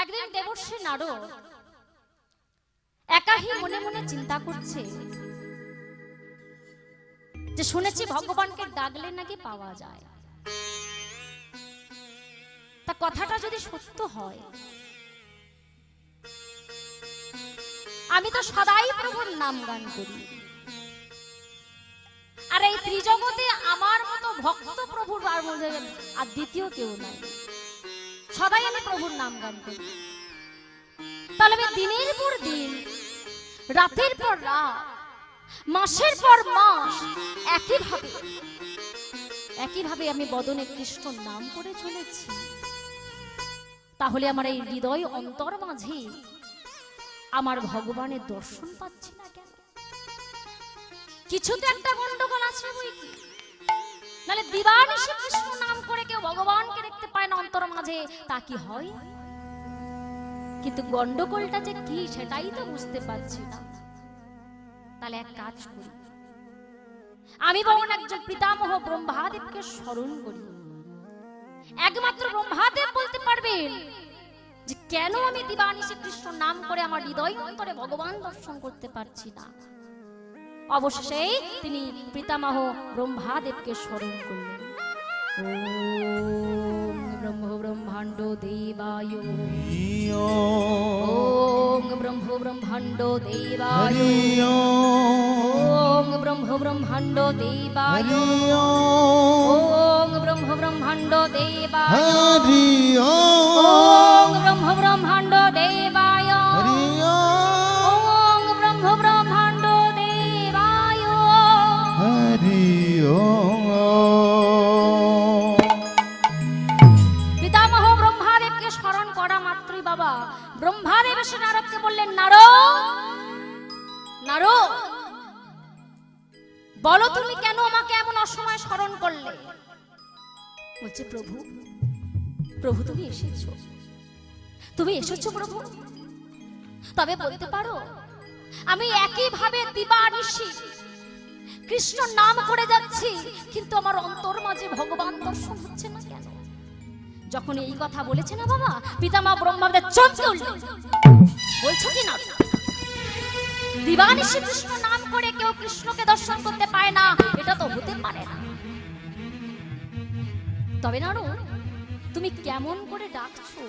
একদিন দেবর্ষি নারদ একাই মনে মনে চিন্তা করছে যে শুনেছি ভগবানকে ডাকলে নাকি পাওয়া যায়। তা কথাটা যদি সত্য হয়, আমি তো সদাই প্রভুর নাম গান করি, আর এই ত্রিজগতে আমার মতো ভক্ত প্রভুর আর দ্বিতীয় কেউ নাই। সদাই আমি প্রভুর নাম গান করি। তাহলে আমি দিনের পর দিন, রাতের পর রাত, মাসের পর মাস একইভাবে আমি বদনে কৃষ্ণ নাম করে চলেছি। তাহলে আমার এই হৃদয় অন্তর মাঝে আমার ভগবানের দর্শন পাচ্ছি না কেন? কিছু তো একটা গন্ডগোল আছে বই কি? নাহলে দিবানিশি কৃষ্ণ নাম করে কেউ ভগবানকে দেখতে পায় না অন্তর মাঝে, তা কি হয়? কিন্তু গন্ডগোলটা যে কি সেটাই তো বুঝতে পারছি না। তাহলে এক কাজ করি, আমি বরং একজন পিতামহ ব্রহ্মাদেবকে স্মরণ করি। একমাত্র ব্রহ্মাদেব বলতে পারবেন যে কেন আমি দিবানিশি কৃষ্ণ নাম করে আমার হৃদয় অন্তরে ভগবান দর্শন করতে পারছি না। অবশেষে তিনি পিতামহ ব্রহ্মাদেবকে স্মরণ করলেন। ওম ব্রহ্ম ব্রহ্মাণ্ড দেবায়, ওম ব্রহ্ম ব্রহ্মাণ্ড দেবায়, ওম ব্রহ্ম ব্রহ্মাণ্ড দেবায়, ওম ব্রহ্ম ব্রহ্মাণ্ড দেবায়, ওম ব্রহ্ম ব্রহ্মাণ্ড দেবায়, ওম ব্রহ্ম ব্রহ্মাণ্ড দেবায়, হরি ওম। পিতামহ ব্রহ্মাদেবকে স্মরণ করা মাত্রই বাবা ব্রহ্মাদেব এসে নারদকে বললেন, নারদ, বলো তুমি কেন আমাকে এমন অসময়ে স্মরণ করলে? বলছে, প্রভু তুমি এসেছো প্রভু। তবে বলতে পারো আমি একইভাবে দিবানিশি কৃষ্ণ নাম করে যাচ্ছি, কিন্তু আমার অন্তর মাঝে ভগবান দর্শন হচ্ছে না কেন? যখন এই কথা বলেছে না বাবা, পিতামহ ব্রহ্মাদেব চমকে উঠলেন। বলছো কি না দিবানিশি কৃষ্ণ নাম করে কেউ কৃষ্ণকে দর্শন করতে পায় না? এটা তো হতে পারে না। তবে নারদ, তুমি কেমন করে ডাকছো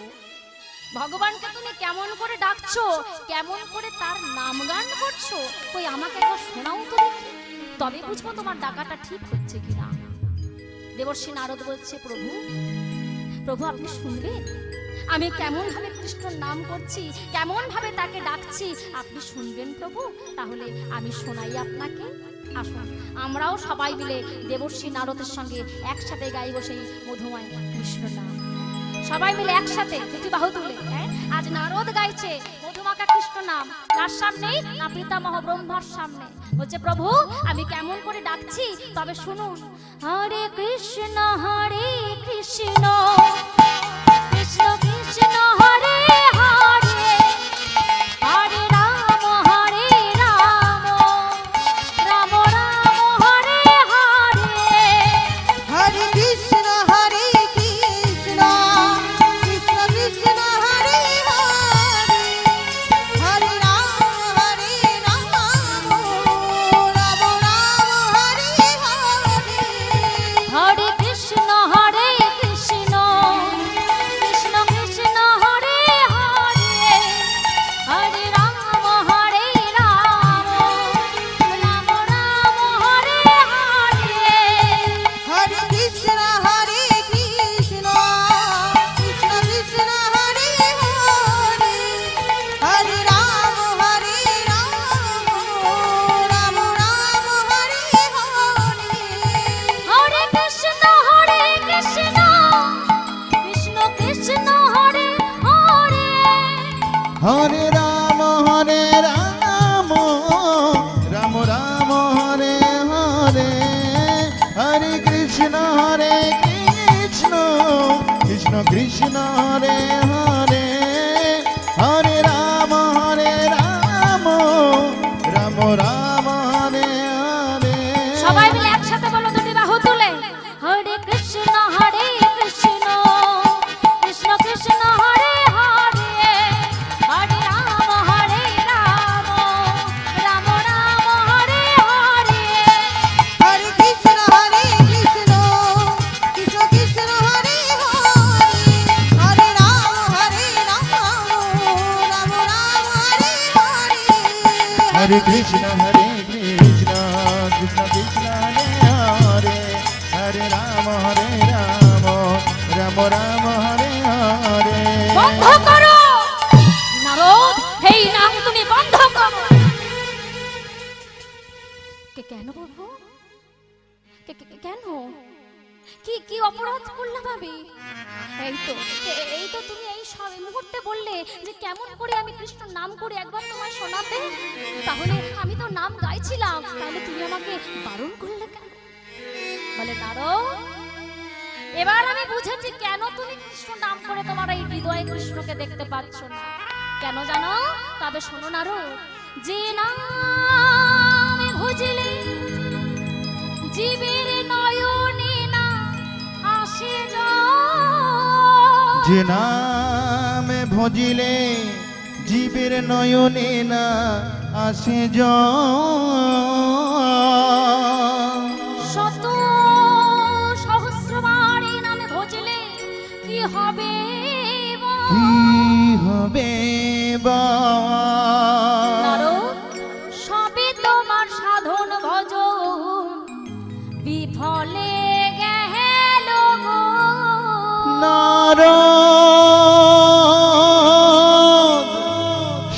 ভগবানকে? তুমি কেমন করে ডাকছো, কেমন করে তার নাম গান করছো? কই আমাকে একবার শোনাও তো দেখি, তবে বুঝবো তোমার ডাকাটা ঠিক হচ্ছে কিনা। দেবর্ষি নারদ বলছে, প্রভু আপনি শুনবেন আমি কেমন ভাবে কৃষ্ণর নাম করছি, কেমন ভাবে তাকে ডাকছি? আপনি শুনবেন প্রভু? তাহলে আমি শোনাই আপনাকে। আসুন আমরাও সবাই মিলে দেবর্ষি নারদের সঙ্গে একসাথে গাইব সেই মধুময় কৃষ্ণ নাম। সবাই মিলে একসাথে দুটি বাহু তুলে। আজ নারদ গাইছে মধুমাখা কৃষ্ণ নাম, কার সামনে? না পিতামহ ব্রহ্মার সামনে। বলছে, প্রভু আমি কেমন করে ডাকছি তবে শুনুন। হরে কৃষ্ণ কৃষ্ণ কৃষ্ণ কৃষ্ণ হরে হরে, হরে রাম রাম রাম হরে হরে, হরে কৃষ্ণ কৃষ্ণ কৃষ্ণ কৃষ্ণ হরে হরে, হরে রাম রাম রাম হরে হরে, হরে কৃষ্ণ কৃষ্ণ কৃষ্ণ কৃষ্ণ হরে হরে, হরে রাম রাম রাম হরে হরে, হরে কৃষ্ণ কৃষ্ণ কৃষ্ণ কৃষ্ণ হরে হরে, হরে রাম রাম রাম হরে হরে, হরে কৃষ্ণ কৃষ্ণ কৃষ্ণ কৃষ্ণ হরে হরে, হরে রাম রাম রাম হরে হরে, হরে কৃষ্ণ কৃষ্ণ কৃষ্ণ কৃষ্ণ হরে হরে, হরে রাম রাম রাম হরে হরে। সবাই মিলে একসাথে বলো দুটি বাহু তুলে। হরে কৃষ্ণ কৃষ্ণ কৃষ্ণ কৃষ্ণ হরে হরে, হরে কৃষ্ণ কৃষ্ণ কৃষ্ণ হরে হরে হরে রাম রাম রাম হরে হরে। বন্ধ করো নারদ, এই নাম তুমি বন্ধ করো। কেন বলবো? কেন? কি কি অপরাধ করলাম আমি? এই তো তুমি এই সব মুহূর্তে বললে যে কেমন করে আমি কৃষ্ণ নাম করে একবার তোমায় শোনাতে। তাহলে আমি তো নাম গাইছিলাম, তাহলে তুমি আমাকে বারণ করলে কেন? বলে নারদ, এবার আমি বুঝেছি কেন তুমি কৃষ্ণ নাম করে তোমার এই হৃদয়ে কৃষ্ণকে দেখতে পাচ্ছ না। কেন জানো? তবে শোনো নারদ, যে নামে ভজলে জীবের নয়নে না আসে জল, যে নামে ভজিলে জীবের নয়নে না আসে জল, শত সহস্রবার এই নামে ভজলে কি হবে বল? কি হবে বাবা? নারদ, সবে তোমার সাধন ভজন বিফলে গেল গো। নারদ,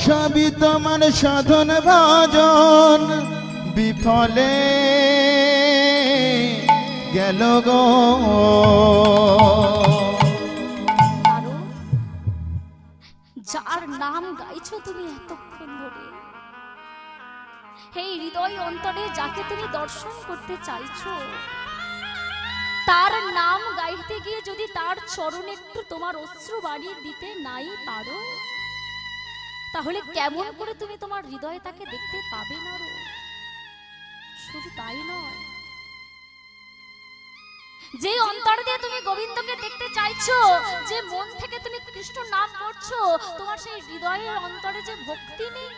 সবই তোমার সাধন ভজন বিফলে গেল গো। নারদ, যার নাম গাইছো তুমি এতক্ষণ ধরে, এই হৃদয় অন্তরে যাকে তুমি দর্শন করতে চাইছো, তার নাম গাইতে গিয়ে যদি তার চরণে একটু তোমার অশ্রু বাড়িয়ে দিতে নাই পারো, তাহলে কেমন করে তুমি তোমার হৃদয়ে তাকে দেখতে পাবে না? শুধু তাই নয়, যে অন্তর দিয়ে তুমি গোবিন্দকে দেখতে চাইছো, যে মন থেকে তুমি কৃষ্ণ নাম করছো, তোমার সেই হৃদয়ের অন্তরে যে ভক্তি নেই,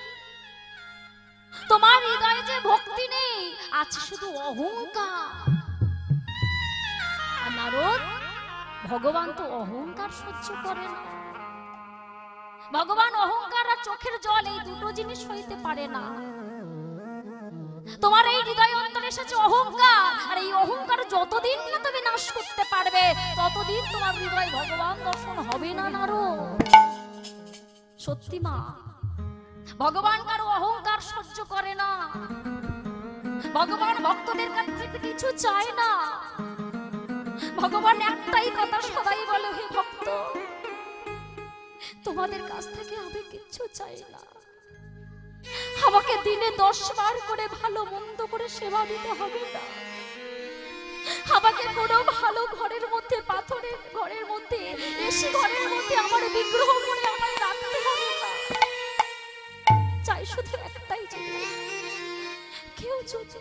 তোমার হৃদয়ে যে ভক্তি নেই, আছে শুধু অহংকার। আর নারদ, ভগবান তো অহংকার সহ্য করে না। ভগবান অহংকার আর চোখের জল এই দুটো জিনিস হইতে পারে না। তোমার এই হৃদয় অন্তরে এসেছে অহংকার, আর এই অহংকার যতদিন না তুমি নাশ করতে পারবে, ততদিন তোমার হৃদয় ভগবান দর্শন হবে না নারদ। সত্যি মা, ভগবান কারো অহংকার সহ্য করে না। ভগবান ভক্তদের কাছ থেকে কিছু চায় না। ভগবান একটাই কথা সদাই বলে, হে ভক্ত, তোমাদের কাছ থেকে আমি কিচ্ছু চাই না। আমাকে দিনে 10 বার করে ভালো মন্দ করে সেবা দিতে হবে না। আমাকে কোনো ভালো ঘরের মধ্যে, পাথরের ঘরের মধ্যে, এসি ঘরের মধ্যে আমার বিগ্রহ করে আমায় রাখতে হবে না। চাই শুধু একটাই জিনিস, কেউ যদি,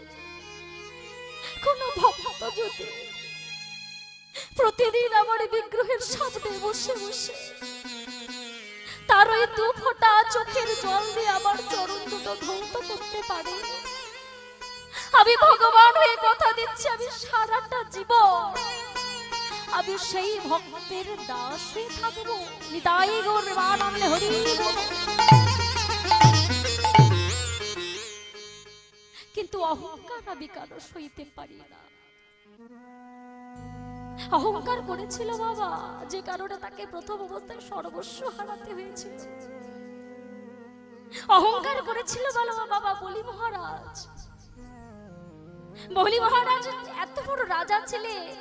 কোনো ভক্ত যদি প্রতিদিন আমার বিগ্রহের সামনে বসে বসে তার ওই 2 ফোঁটা চোখের জল দিয়ে আমার চরণ দুটো ধৌত করতে পারে, আমি ভগবান হয়ে কথা দিচ্ছি, আমি সারাটা জীবন আমি সেই ভক্তের দাস হয়ে থাকবো। নিতাই গৌর প্রেমানন্দে হরি বল। কিন্তু অহংকার আমি কারো সইতে পারি না। অহংকার করেছিল বাবা, যে কারণে তাকে প্রথম অবস্থায় সর্বস্ব হারাতে হয়েছিল। অহংকার করেছিল বাবা বলি মহারাজ। বলি মহারাজ এত বড় রাজা ছিলেন,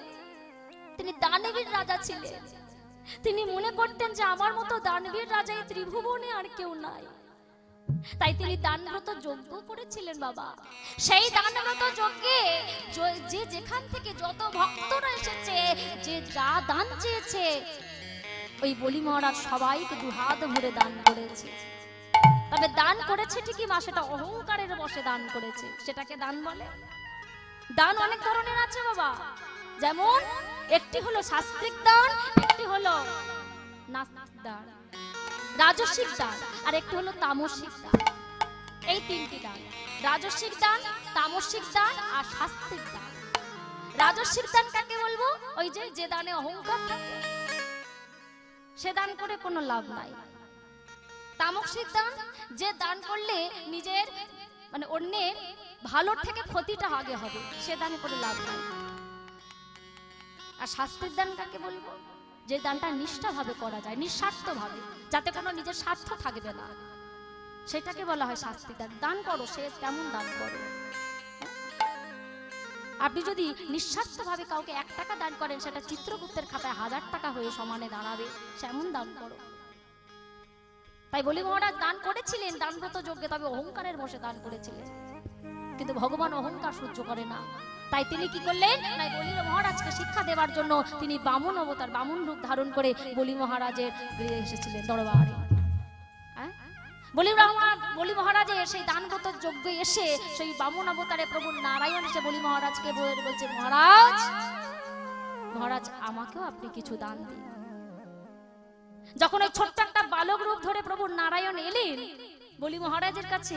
তিনি দানবীর রাজা ছিলেন। তিনি মনে করতেন যে আমার মতো দানবীর রাজা এই ত্রিভুবনে আর কেউ নাই। তাই তিনি দানব্রত যজ্ঞ করেছিলেন বাবা। সেই দানব্রত যজ্ঞে যে যেখান থেকে যত ভক্তরা এসেছে, যে যা দান চেয়েছে, ওই বলি মহারাজ সবাইকে 2 হাত ভরে দান করেছে। তবে দান করেছে ঠিকই মা, সেটা অহংকারের বশে দান করেছে। সেটাকে দান বলে? দান অনেক ধরনের আছে বাবা। যেমন একটি হলো শাস্ত্রিক দান, একটি হলো নাস্তিক দান, রাজস্বিক দান, আর একটি হলো তামসিক দান। এই 3টি দান, রাজস্বিক দান, তামসিক দান আর শাস্ত্রিক দান। রাজস্বিক দান কাকে বলবো? ওই যে দানে অহংকার থাকে, সে দান করে কোনো লাভ নাই। তামসিক দান, যে দান করলে নিজের মানে অন্যের ভালোর থেকে ক্ষতিটা আগে হবে, সে দান করে লাভ নাই। আর শাস্তির দান কাকে বলবো? যে দানটা নিষ্ঠাভাবে করা যায়, নিঃস্বার্থভাবে, যাতে কোনো নিজের স্বার্থ থাকবে না, সেটাকে বলা হয় শাস্তি দান। দান করো, সে তেমন দান করো। আপনি যদি নিঃস্বার্থভাবে কাউকে 1 টাকা দান করেন, সেটা চিত্রগুপ্তের খাতায় 1000 টাকা হয়ে সমানে দাঁড়াবে, সেমন দান করো। তাই বলি মহারাজ দান করেছিলেন দানব্রত যজ্ঞে, তবে অহংকারের বশে দান করেছিলেন, কিন্তু ভগবান অহংকার সহ্য করে না। তাই তিনি কি করলেন? তাই বলি মহারাজকে শিক্ষা দেওয়ার জন্য তিনি বামন অবতার, বামন রূপ ধারণ করে বলি মহারাজের গৃহে এসেছিলেন দরবারে। বলি মহারাজের সেই দানব্রত যজ্ঞে এসে সেই বামন অবতারে প্রভু নারায়ণ এসে বলি মহারাজকে বলছে, মহারাজ মহারাজ আমাকেও আপনি কিছু দান দিন। যখন ওই ছোট্ট একটা বালক রূপ ধরে প্রভু নারায়ণ এলেন বলি মহারাজের কাছে,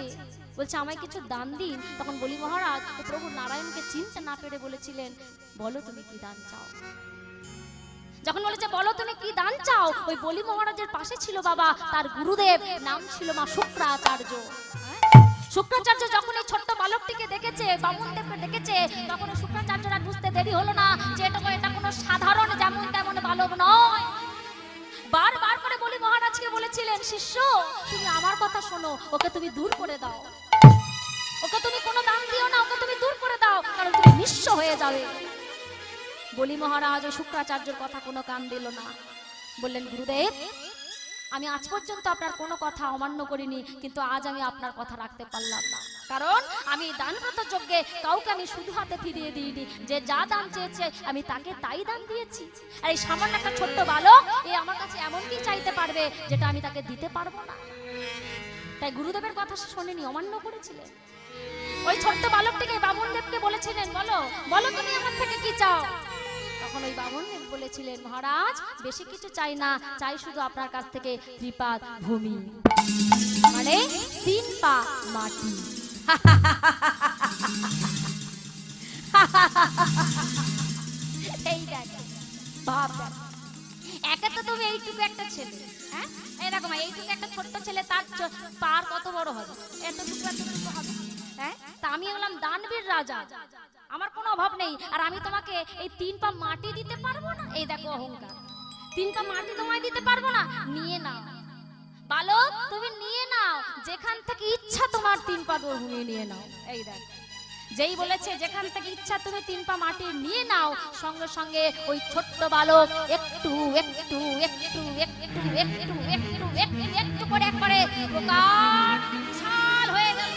বলছে আমায় কিছু দান দিন, তখন বলি মহারাজ প্রভু নারায়ণকে চিনতে না পেরে বলেছিলেন, বলো তুমি কি দান চাও। যখন বলেছে বলো তুমি কি দান চাও, ওই বলি মহারাজের পাশে ছিল বাবা তার গুরুদেব, নাম ছিল মা শুক্রাচার্য। শুক্রাচার্য যখন এই ছোট্ট বালকটিকে দেখেছে, বামনদেবকে দেখেছে, তখন শুক্রাচার্যরা বুঝতে দেরি হলো না যে এটা কোনো সাধারণ যেমন তেমন বালক নয়। বারবার করে বলি মহারাজকে বলেছিলেন, শিষ্য তুমি আমার কথা শোনো, ওকে তুমি দূর করে দাও, ওকে তুমি কোনো দান দিও না, ওকে তুমি দূর করে দাও, কারণ তুমি নিঃস্ব হয়ে যাবে। বলি মহারাজ ও শুক্রাচার্যের কথা কোনো কান দিল না, বললেন গুরুদেব আমি আজ পর্যন্ত আপনার কোনো কথা অমান্য করিনি, কিন্তু আজ আমি আপনার কথা রাখতে পারলাম না, কারণ আমি দানব্রত যজ্ঞে কাউকে আমি শুধু হাতে ফিরিয়ে দিইনি, যে যা দান চেয়েছে আমি তাকে তাই দান দিয়েছি। আর এই সামান্য একটা ছোট্ট বালক এ আমার কাছে এমন কি চাইতে পারবে যেটা আমি তাকে দিতে পারবো না। তাই গুরুদেবের কথা সে শোনেনি, অমান্য করেছিলেন। ওই ছোট্ট বালকটিকে বামনদেবকে বলেছিলেন, বলো বলো তুমি আমার থেকে কি চাও। তখন ওই বামনদেব বলেছিলেন, মহারাজ বেশি কিছু চাই না, চাই শুধু আপনার কাছ থেকে ত্রিপাদ ভূমি, মানে 3 পা মাটি। এই দেখ বাপ, একে তো তুমি এইটুকু একটা ছেলে, হ্যাঁ এরকম এইটুকু একটা ছোট্ট ছেলে, তার পার কত বড় হবে, এতটুকু হবে, হ্যাঁ তা আমি হলাম দানবীর রাজা, আমার কোনো অভাব নেই, আর আমি তোমাকে এই 3 পা মাটি দিতে পারবো না। এই দেখো অহংকার, 3 পা মাটি তোমায় দিতে পারবো না, নিয়ে নাও বালক তুমি নিয়ে নাও, যেখান থেকে ইচ্ছা তোমার 3 পা ভূমি নিয়ে নাও। এই দেখ যেই বলেছে যেখান থেকে ইচ্ছা তুমি 3 পা মাটি নিয়ে নাও, সঙ্গে সঙ্গে ওই ছোট্ট বালক একটু একটু একটু একটু একটু একটু একটু করে একবারে প্রকার ছাল হয়ে গেল।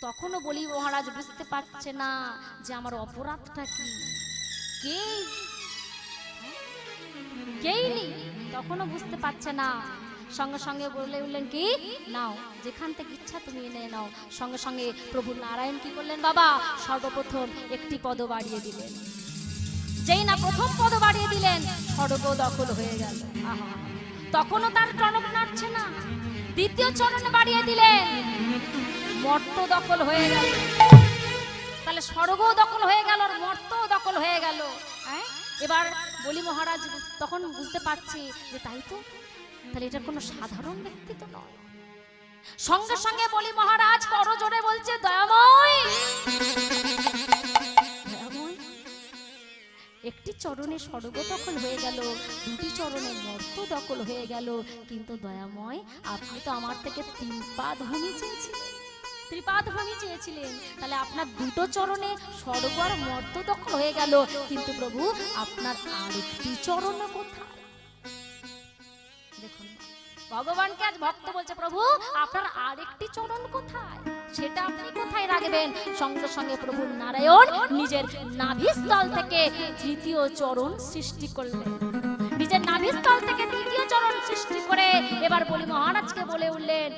তখনও বলি মহারাজ বুঝতে পারছে না যে আমার অপরাধটা কি, কেই নেই, তখনও বুঝতে পারছে না। সঙ্গে সঙ্গে বলে উঠলেন কি, নাও যেখান থেকে ইচ্ছা তুমি এনে নাও। সঙ্গে সঙ্গে প্রভু নারায়ণ কি করলেন বাবা, সর্বপ্রথম একটি পদ বাড়িয়ে দিলেন। যেই না প্রথম পদ বাড়িয়ে দিলেন, স্বর্গ দখল হয়ে গেল। আহা, তখনও তার টনক নাড়ছে না। দ্বিতীয় চরণে বাড়িয়ে দিলেন, মর্ত দখল হয়ে গেল। তাহলে স্বর্গ দখল হয়ে গেল, আর মর্ত দখল হয়ে গেল। হ্যাঁ এবার বলি মহারাজ তখন বুঝতে পারছি যে তাই তো, তাহলে এটা কোনো সাধারণ ব্যক্তি তো নয়। সঙ্গে সঙ্গে বলি মহারাজ করজোড়ে বলছে, দয়াময় দয়াময়, একটি চরণে স্বর্গ দখল হয়ে গেল, 2টি চরণে মর্ত দখল হয়ে গেল, কিন্তু দয়াময় আপনি তো আমার থেকে 3 পা ভূমি চেয়েছিলেন, ত্রিপাদ ভূমি চেয়েছিলেন, তাহলে আপনার 2টো চরণে স্বর্গ আর মর্ত দখল হয়ে গেল, কিন্তু প্রভু আপনার আরেকটি চরণ কোথায়? দেখুন ভগবানকে আজ ভক্ত বলছে, প্রভু আপনার আরেকটি চরণ কোথায়, সেটা আপনি কোথায় রাখবেন? সঙ্গে সঙ্গে প্রভু নারায়ণ নিজের নাভিস্থল থেকে 3য় চরণ সৃষ্টি করলেন। নিজের নাভিস্থল থেকে 3য় চরণ সৃষ্টি করে এবার বলি মহারাজকে বলে উঠলেন,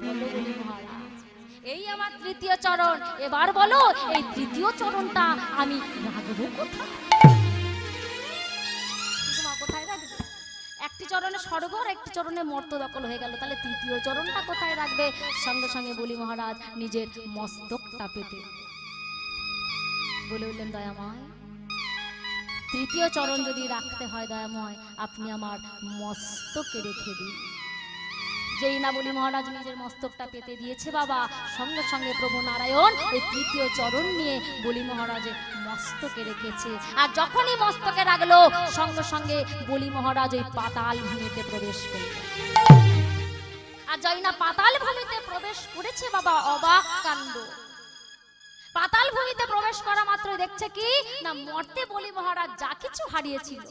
বলো বলি মহারাজ এই আমার 3য় চরণ, এবার বলো এই 3য় চরণটা আমি রাখবো কোথায়? কোথায় রাখবে? একটি চরণে স্বর্গ আর একটি চরণে মর্ত দখল হয়ে গেল, তাহলে 3য় চরণটা কোথায় রাখবে? সঙ্গে সঙ্গে বলি মহারাজ নিজের মস্তকটা পেতে বলে উঠলেন, দয়াময় 3য় চরণ যদি রাখতে হয় দয়াময় আপনি আমার মস্তকে রেখে দিন। যেই না বলি মহারাজ নিজের মস্তকটা পেতে দিয়েছে বাবা, সঙ্গে সঙ্গে প্রভু নারায়ণ ওই তৃতীয় চরণ নিয়ে বলি মহারাজের মস্তকে রেখেছে। আর যখনই মস্তকে রাখলো সঙ্গে সঙ্গে বলি মহারাজ ওই পাতাল ভূমিতে প্রবেশ করল। আর যাই না পাতাল ভূমিতে প্রবেশ করেছে বাবা, অবাক কাণ্ড। পাতাল ভূমিতে প্রবেশ করা মাত্র দেখছে কি না, মর্তে বলি মহারাজ যা কিছু হারিয়েছিল,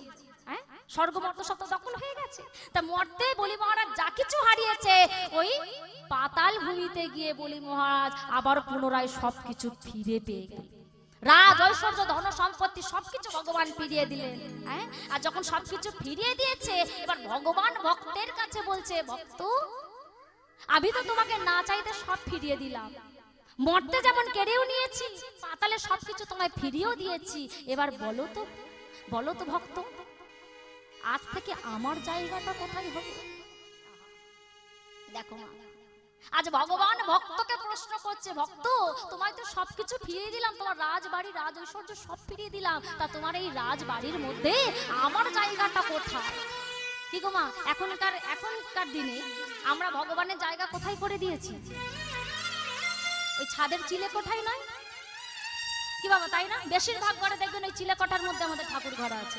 হ্যাঁ স্বর্গমর্ত সব তো দখল হয়ে গেছে, তা মর্তে বলি মহারাজ যা কিছু হারিয়েছে ওই পাতাল ভূমিতে গিয়ে বলি মহারাজ আবার পুনরায় সবকিছু ফিরে পেয়ে গেল। রাজ ঐশ্বর্য ধন সম্পত্তি সবকিছু ভগবান ফিরিয়ে দিলেন। হ্যাঁ, আর যখন সবকিছু ফিরিয়ে দিয়েছে এবার ভগবান ভক্তের কাছে বলছে, ভক্ত আমি তো তোমাকে না চাইতে সব ফিরিয়ে দিলাম, মর্তে যেমন কেড়েও নিয়েছি পাতালে সবকিছু তোমায় ফিরিয়েও দিয়েছি, এবার বলো তো ভক্ত আজ থেকে আমার জায়গাটা কোথায় হবে? দেখো মা, আজ ভগবান ভক্তকে প্রশ্ন করছে, ভক্ত তোমায় তো সবকিছু ফিরিয়ে দিলাম, তোমার রাজবাড়ি রাজ ঐশ্বর্য সব ফিরিয়ে দিলাম, তা তোমার এই রাজবাড়ির মধ্যে আমার জায়গাটা কোথায়? কি গো মা, এখনকার দিনে আমরা ভগবানের জায়গা কোথায় করে দিয়েছি? ওই ছাদের চিলে কোঠায় নয় কি বাবা, তাই না? বেশিরভাগ ঘরে দেখবেন ওই চিলে কোঠার মধ্যে আমাদের ঠাকুর ঘর আছে,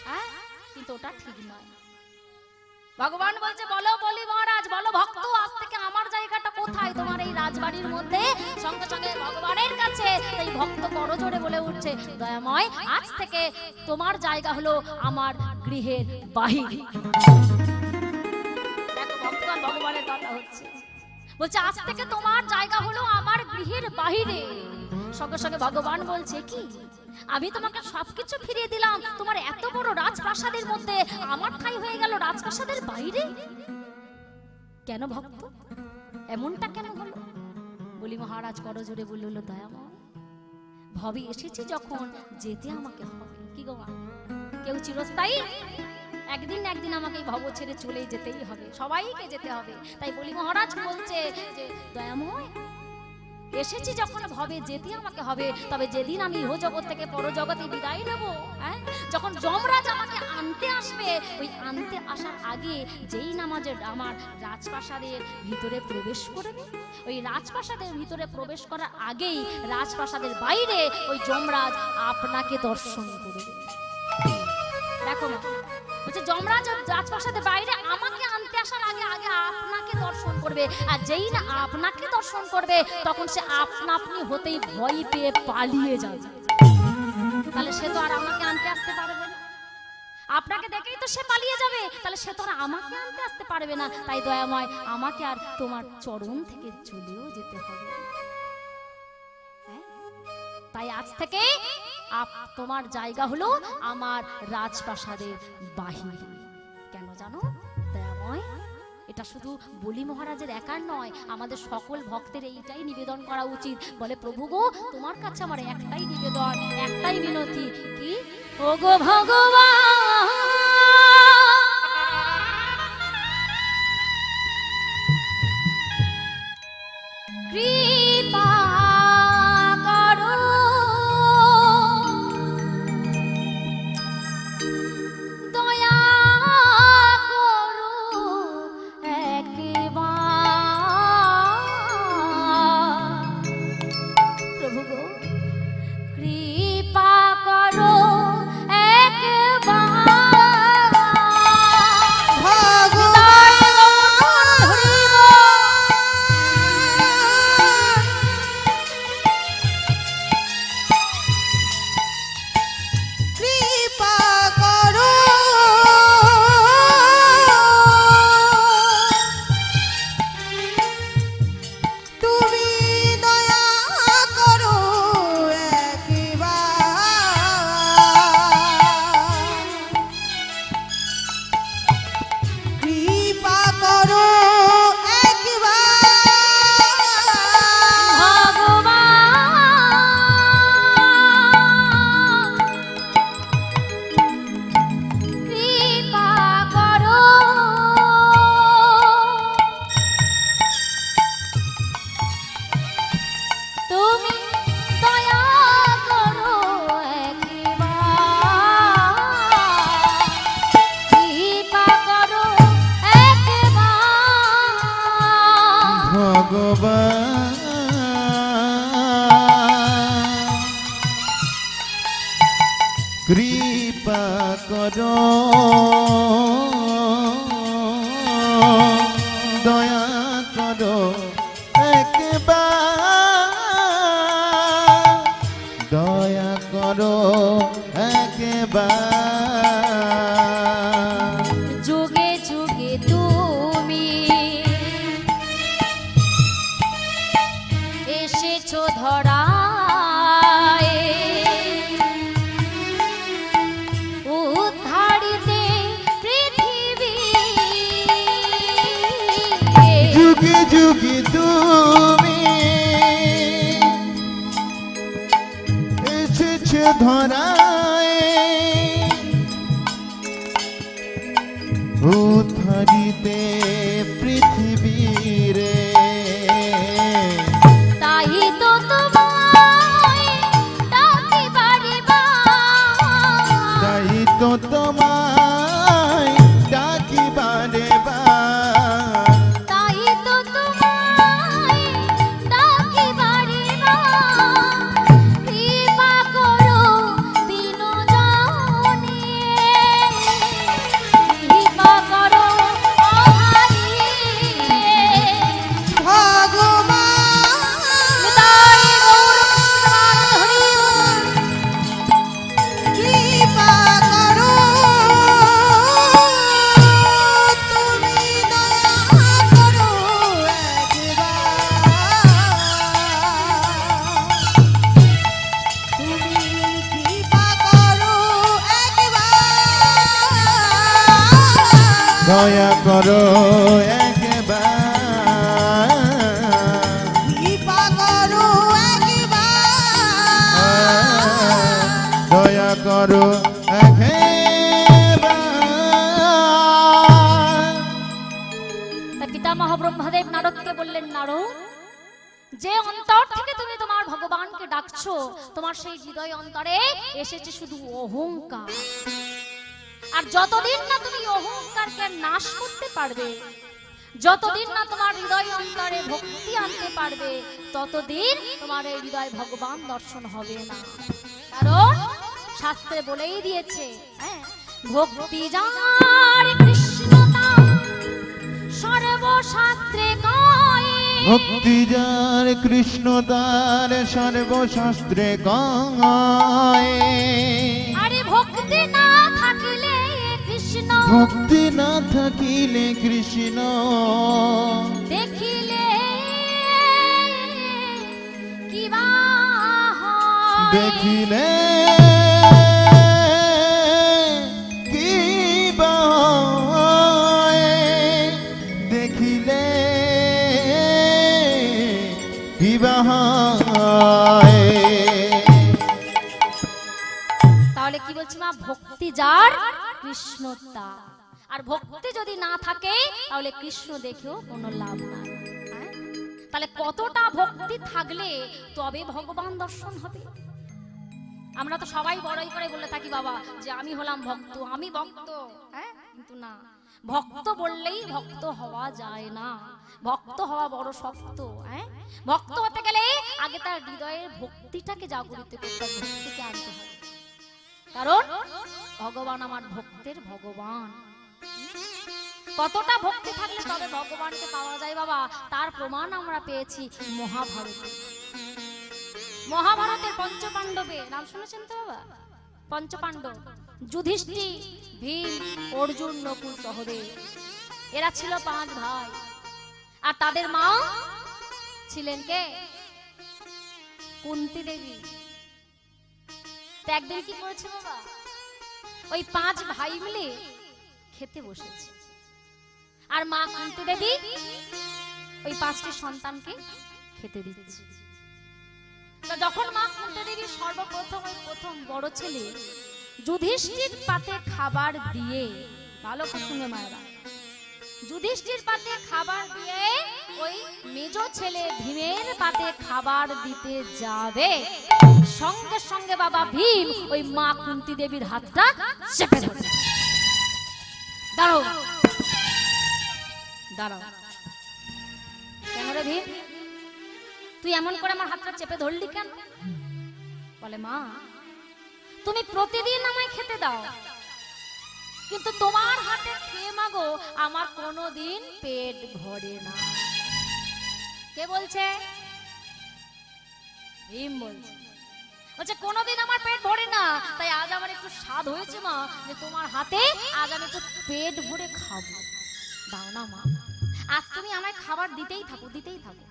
হ্যাঁ, কিন্তু ওটা ঠিক নয়। ভগবান বলছে, বলো বলি মহারাজ, বলো ভক্ত আজ থেকে আমার জায়গাটা কোথায় তোমার এই রাজবাড়ির মধ্যে? সঙ্গে সঙ্গে ভগবানের কাছে এই ভক্ত করজোড়ে বলে উঠছে, দয়াময় আজ থেকে তোমার জায়গা হলো আমার গৃহের বাহিরে। দেখো ভক্তগণ ভগবানের কথা হচ্ছে, বলছে আজ থেকে তোমার জায়গা হলো আমার গৃহের বাহিরে। সঙ্গে সঙ্গে ভগবান বলছে, কি আমি তোমাকে সবকিছু ফিরিয়ে দিলাম, তোমার এত বড় রাজপ্রাসাদের মধ্যে আমার ঠাঁই হয়ে গেল রাজপ্রাসাদের বাইরে? কেন ভক্ত, এমনটা কেন হলো? বলি মহারাজ করজোড়ে বলল, দয়াময় ভবে এসেছি যখন যেতে আমাকে হবে। কি গো মা, কেউ চিরস্থায়ী? একদিন না একদিন আমাকে এই ভব ছেড়ে চলে যেতেই হবে, সবাইকে যেতে হবে। তাই বলি মহারাজ বলছে যে দয়াময় এসেছি যখন ভবে যেতে আমাকে হবে, তবে যেদিন আমি ইহ জগৎ থেকে পরজগতে বিদায় নেব, হ্যাঁ, যখন যমরাজ আমাকে আনতে আসবে, ওই আনতে আসার আগে যেই নামাজের আমার রাজপ্রাসাদের ভিতরে প্রবেশ করবে, ওই রাজপ্রাসাদের ভিতরে প্রবেশ করার আগেই রাজপ্রাসাদের বাইরে ওই যমরাজ আপনাকে দর্শন করবে। দেখো মা, বলছে যমরাজ রাজপ্রাসাদের বাইরে আমাকে আনতে আসার আগে আপনাকে দর্শন করবে, আর যেই না আপনাকে দর্শন করবে তখন সে আপনি হতেই ভয় পেয়ে পালিয়ে যাবে। তাহলে সে তো আর আমাকে আনতে আসতে পারবে না, আপনাকে দেখেই তো সে পালিয়ে যাবে, তাহলে সে তো আর আমাকে আনতে আসতে পারবে না। তাই দয়াময় আমাকে আর তোমার চরণ থেকে চলেও যেতে হবে। তাই আজ থেকে তোমার জায়গা হলো আমার রাজপ্রাসাদের বাহিরে। কেন জানো দয়াময়, এটা শুধু বলি মহারাজের একার নয়, আমাদের সকল ভক্তের এইটাই নিবেদন করা উচিত। বলে প্রভু গো, তোমার কাছে আমার একটাই নিবেদন, একটাই মিনতি, কি ও গো ভগবান, কৃপা কৃপা করো একবার। দয়া করো একবার, দয়া করো একবার। যুগে যুগে তুমি এসেছো ধরায়, উদ্ধারিতে পৃথিবী। যুগে যুগে তুমি এসেছো ধরায়, উদ্ধারিতে পৃথিবীরে। তাই তো তোমায় ডাকিবারে বার, তাই তো তোমায় ডাকিবারে বার, তাই তো তোমায় ডাকিবারে বার। কৃপা করো দীনজনে, কৃপা করো অহারি। ভগবান নিতাই গৌর কৃষ্ণ হরি বল। কৃপা করো, তুমি দয়া করো একবার, তুমি কৃপা করো একবার, দয়া করো একবার, কৃপা করো একবার, দয়া করো একবার। তাই পিতামহ ব্রহ্মদেব নারদকে বললেন, নারদ, যে অন্তর থেকে তুমি তোমার ভগবানকে ডাকছো, তোমার সেই হৃদয় অন্তরে এসেছে শুধু অহংকার। আর যতদিন না তুমি অহংকারকে নাশ করতে পারবে, যতদিন না তোমার হৃদয় অন্তরে ভক্তি আনতে পারবে, ততদিন তোমার এই হৃদয় ভগবান দর্শন হবে না। কারণ শাস্ত্রে বলেই দিয়েছে, হ্যাঁ, ভক্তি যার কৃষ্ণ নাম সর্বশাস্ত্রে কয়। ভক্তি যার কৃষ্ণ তার সর্বশাস্ত্রে কয়। আরে ভক্তি না থাকিলে কৃষ্ণ ভক্তি না থাকিলে কৃষ্ণ দেখিলে কিবা হয়। দেখিলে কি বা হয়, দেখিলে কি বা হয়। তাহলে কি বলছি মা, ভক্তি যার কৃষ্ণ তার। আর ভক্তি যদি না থাকে তাহলে কৃষ্ণ দেখেও কোনো লাভ নাই। হ্যাঁ? তাহলে কতটা ভক্তি থাকলে তবে ভগবান দর্শন হবে? আমরা তো সবাই বড়াই করে বলে থাকি বাবা যে আমি হলাম ভক্ত, আমি ভক্ত, হ্যাঁ, কিন্তু না, ভক্ত বললেই ভক্ত হওয়া যায় না। ভক্ত হওয়া বড় শক্ত। হ্যাঁ, ভক্ত হতে গেলে আগে তার হৃদয়ের ভক্তিটাকে জাগরিত করতে হবে, ভক্তিকে আনতে হবে। কারণ ভগবান আমার ভক্তের ভগবান। কতটা ভক্তি থাকলে তবে ভগবানকে পাওয়া যায় বাবা, তার প্রমাণ আমরা পেয়েছি মহাভারতে। মহাভারতের পঞ্চপাণ্ডবে নাম শুনেছেন তো বাবা? পঞ্চপাণ্ডব যুধিষ্ঠির, ভীম, অর্জুন, নকুল, সহদেব, এরা ছিল 5 ভাই। আর তাদের মা ছিলেন কে? কুন্তী দেবী। তো একদিন কি করেছে বাবা, ওই 5 ভাই মিলে খেতে বসেছে। আর মা কুন্তী দেবী ওই 5টি সন্তানকে খেতে দিচ্ছে। তো যখন মা কুন্তী দেবী সর্বপ্রথম ওই প্রথম বড় ছেলে যুধিষ্ঠির পাতে খাবার দিয়ে, ভালো করে শুনে মায়েরা, যুধিষ্ঠির পাতে খাবার দিয়ে ওই মেজ ছেলে ভীমের পাতে খাবার দিতে যাবে, সঙ্গে সঙ্গে বাবা ভীম ওই মা কুন্তী দেবীর হাতটা চেপে ধরে, দাঁড়াও দাঁড়াও। কেন রে ভীম, তুই এমন করে আমার হাতটা চেপে ধরলি কেন? বলে মা, তুমি প্রতিদিন আমায় খেতে দাও, কিন্তু তোমার হাতে খেয়ে মাগো আমার কোনোদিন পেট ভরে না। কে বলছে? ভীম বলছে। বলছে কোনোদিন আমার পেট ভরে না, তাই আজ আমার একটু স্বাদ হয়েছে মা, যে তোমার হাতে আজ আমি একটু পেট ভরে খাবো। দাও না মা, আজ তুমি আমায় খাবার দিতেই থাকো, দিতেই থাকো,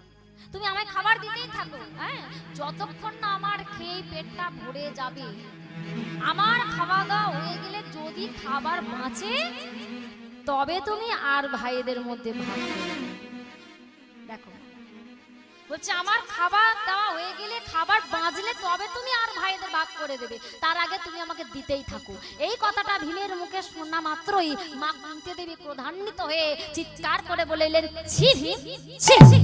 তুমি আমায় খাবার দিতেই থাকো। হ্যাঁ, যতক্ষণ না আমার খেয়ে পেটটা ভরে যাবে, আমার খাওয়া দাওয়া হয়ে গেলে যদি খাবার বাঁচে তবে তুমি আর ভাইদের মধ্যে ভাগ করবে। দেখো বলছে আমার খাবার দাওয়া হয়ে গেলে, খাবার বাঁচলে তবে তুমি আর ভাইদের ভাগ করে দেবে, তার আগে তুমি আমাকে দিতেই থাকো। এই কথাটা ভীমের মুখে শোনা মাত্রই মা কুন্তি দেবী ক্রোধান্বিত হয়ে চিৎকার করে বললেন, ছি ভীম, ছি ছি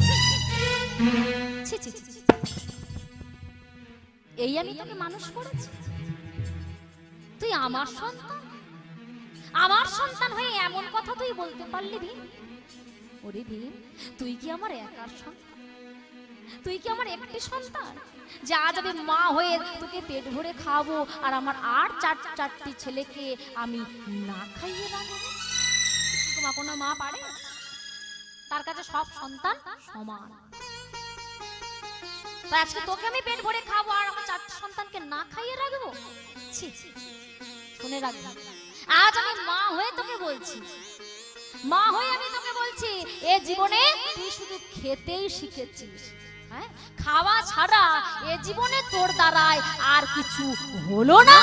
ছি ছি ছি, এই আমি তোকে মানুষ করেছি, তুই আমার সন্তান, আমার সন্তান হয়ে এমন কথা তুই বলতে পারলি ভীম? ওরে ভীম, তুই কি আমার একার সন্তান? তুই কি আমার একটি সন্তান যে আজ আমি মা হয়ে তোকে পেট ভরে খাবো আর আমার আর চারটি ছেলেকে আমি না খাইয়ে রাখবো? তোমার কোনো মা পারে? তার কাছে সব সন্তান সমান। তাই আজকে তোকে আমি পেট ভরে খাবো আর আমার 4টি সন্তানকে না খাইয়ে রাখবো? ছি, শুনে রাখবি, আজ আমি মা হয়ে তোকে বলছি, মা হয়ে আমি তোকে বলছি, এ জীবনে তুই শুধু খেতেই শিখেছিস। হ্যাঁ, খাওয়া ছাড়া এ জীবনে তোর দ্বারায় আর কিছু হলো না।